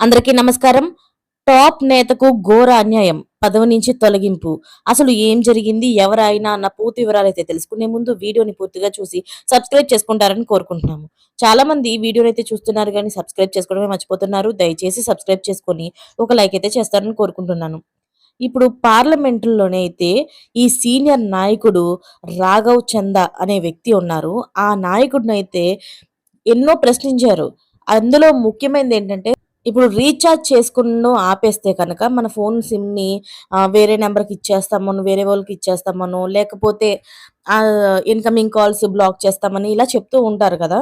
అందరికీ నమస్కారం. టాప్ నేతకు ఘోర అన్యాయం. పదవి నుంచి తొలగింపు. అసలు ఏం జరిగింది? ఎవరాయన? అన్న పూర్తి వివరాలైతే తెలుసుకునే ముందు వీడియోని పూర్తిగా చూసి సబ్స్క్రైబ్ చేసుకుంటారని కోరుకుంటున్నాము. చాలా మంది వీడియోనైతే చూస్తున్నారు గానీ సబ్స్క్రైబ్ చేసుకోవడమే మర్చిపోతున్నారు. దయచేసి సబ్స్క్రైబ్ చేసుకొని ఒక లైక్ అయితే చేస్తారని కోరుకుంటున్నాను. ఇప్పుడు పార్లమెంటులోనే అయితే ఈ సీనియర్ నాయకుడు రాఘవ్ చందా అనే వ్యక్తి ఉన్నారు. ఆ నాయకుడినైతే ఎన్నో ప్రశ్నించారు. అందులో ముఖ్యమైనదేంటంటే ఇప్పుడు రీచార్జ్ చేసుకును ఆపేస్తే కనుక మన ఫోన్ సిమ్‌ని వేరే నంబర్‌కి ఇచ్చేస్తామనో, వేరే వాళ్ళకి ఇచ్చేస్తామనో, లేకపోతే ఇన్‌కమింగ్ కాల్స్ బ్లాక్ చేస్తామని ఇలా చెప్తూ ఉంటారు కదా!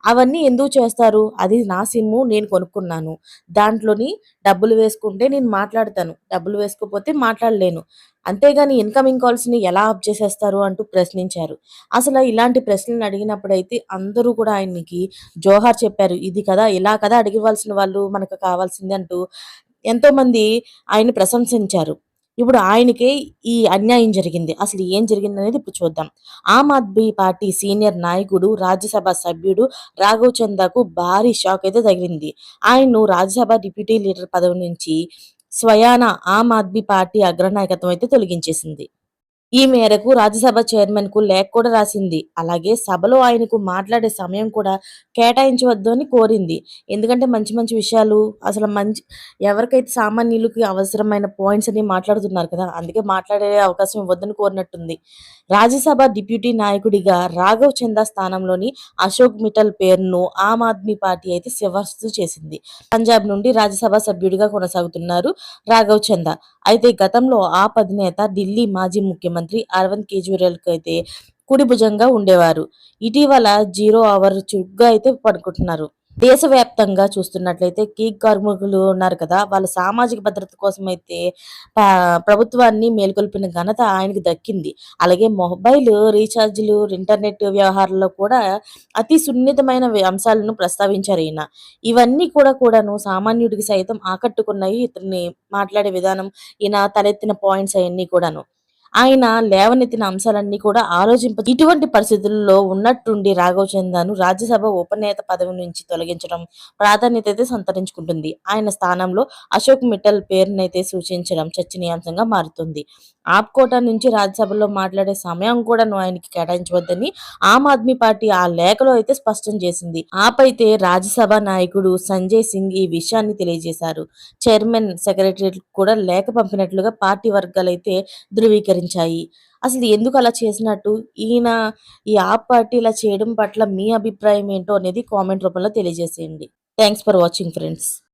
అవన్నీ ఎందుకు చేస్తారు? అది నా సిమ్ము నేను కొనుక్కున్నాను. దాంట్లోని డబ్బులు వేసుకుంటే నేను మాట్లాడతాను. డబ్బులు వేసుకోకపోతే మాట్లాడలేను. అంతేగాని ఇన్‌కమింగ్ కాల్స్‌ని ఎలా ఆఫ్ చేసేస్తారు అంటూ ప్రశ్నించారు. అసల ఇలాంటి ప్రశ్నలు అడిగినప్పుడైతే అందరూ కూడా ఆయనకి జోహార్ చెప్పారు. ఇది కదా! ఇలా కదా అడిగివ్వాల్సిన వాళ్ళు మనకు కావాల్సింది అంటూ ఎంతోమంది ఆయన్ని ప్రశంసించారు. ఇప్పుడు ఆయనకే ఈ అన్యాయం జరిగింది. అసలు ఏం జరిగిందనేది ఇప్పుడు చూద్దాం. ఆమ్ ఆద్మీ పార్టీ సీనియర్ నాయకుడు, రాజ్యసభ సభ్యుడు రాఘవ్ చందాకు భారీ షాక్ అయితే తగిలింది. ఆయన్ను రాజ్యసభ డిప్యూటీ లీడర్ పదవి నుంచి స్వయాన ఆమ్ ఆద్మీ పార్టీ అగ్రనాయకత్వం అయితే తొలగించేసింది. ఈ మేరకు రాజ్యసభ చైర్మన్‌కు లేఖ కూడా రాసింది. అలాగే సభలో ఆయనకు మాట్లాడే సమయం కూడా కేటాయించవద్దు అని కోరింది. ఎందుకంటే మంచి మంచి విషయాలు అసలు ఎవరికైతే సామాన్యులకి అవసరమైన పాయింట్స్ అన్ని మాట్లాడుతున్నారు కదా! అందుకే మాట్లాడే అవకాశం ఇవ్వద్దని కోరినట్టుంది. రాజ్యసభ డిప్యూటీ నాయకుడిగా రాఘవ్ చందా స్థానంలోని అశోక్ మిట్టల్ పేరును ఆమ్ ఆద్మీ పార్టీ అయితే సిఫార్సు చేసింది. పంజాబ్ నుండి రాజ్యసభ సభ్యుడిగా కొనసాగుతున్నారు రాఘవ్ చందా. అయితే గతంలో ఆప్ అధినేత ఢిల్లీ మాజీ ముఖ్యమంత్రి అరవింద్ కేజ్రీవాల్‌కైతే కుడి భుజంగా ఉండేవారు. ఇటీవల 0 అవర్ చురుగ్గా అయితే పడుకుంటున్నారు. దేశవ్యాప్తంగా చూస్తున్నట్లయితే గీగ్ కార్మికులు ఉన్నారు కదా! వాళ్ళ సామాజిక భద్రత కోసమైతే ప్రభుత్వాన్ని మేల్కొల్పిన ఘనత ఆయనకి దక్కింది. అలాగే మొబైల్ రీచార్జ్‌లు, ఇంటర్నెట్ వ్యవహారాల్లో కూడా అతి సున్నితమైన అంశాలను ప్రస్తావించారు ఈయన. ఇవన్నీ కూడాను సామాన్యుడికి సైతం ఆకట్టుకున్నాయి. ఇతన్ని మాట్లాడే విధానం, ఈయన తలెత్తిన పాయింట్స్ అయన్నీ కూడాను. ఆయన లేవనెత్తిన అంశాలన్నీ కూడా ఇటువంటి పరిస్థితుల్లో ఉన్నట్టుండి రాఘవ్ చందాను రాజ్యసభ ఉపనేత పదవి నుంచి తొలగించడం ప్రాధాన్యత అయితే సంతరించుకుంటుంది. ఆయన స్థానంలో అశోక్ మిట్టల్ పేరునైతే సూచించడం చర్చనీయాంశంగా మారుతుంది. ఆప్ కోటా నుంచి రాజ్యసభలో మాట్లాడే సమయం కూడాను ఆయనకి కేటాయించవద్దని ఆమ్ ఆద్మీ పార్టీ ఆ లేఖలో అయితే స్పష్టం చేసింది. ఆప్ అయితే రాజ్యసభ నాయకుడు సంజయ్ సింగ్ ఈ విషయాన్ని తెలియజేశారు. చైర్మన్ సెక్రటరీకి కూడా లేఖ పంపినట్లుగా పార్టీ వర్గాలైతే ధృవీకరించాయి. అసలు ఎందుకు అలా చేసినట్టు? ఈ ఆప్ పార్టీ ఇలా చేయడం పట్ల మీ అభిప్రాయం ఏంటో అనేది కామెంట్ రూపంలో తెలియజేసేయండి. Thanks for watching friends.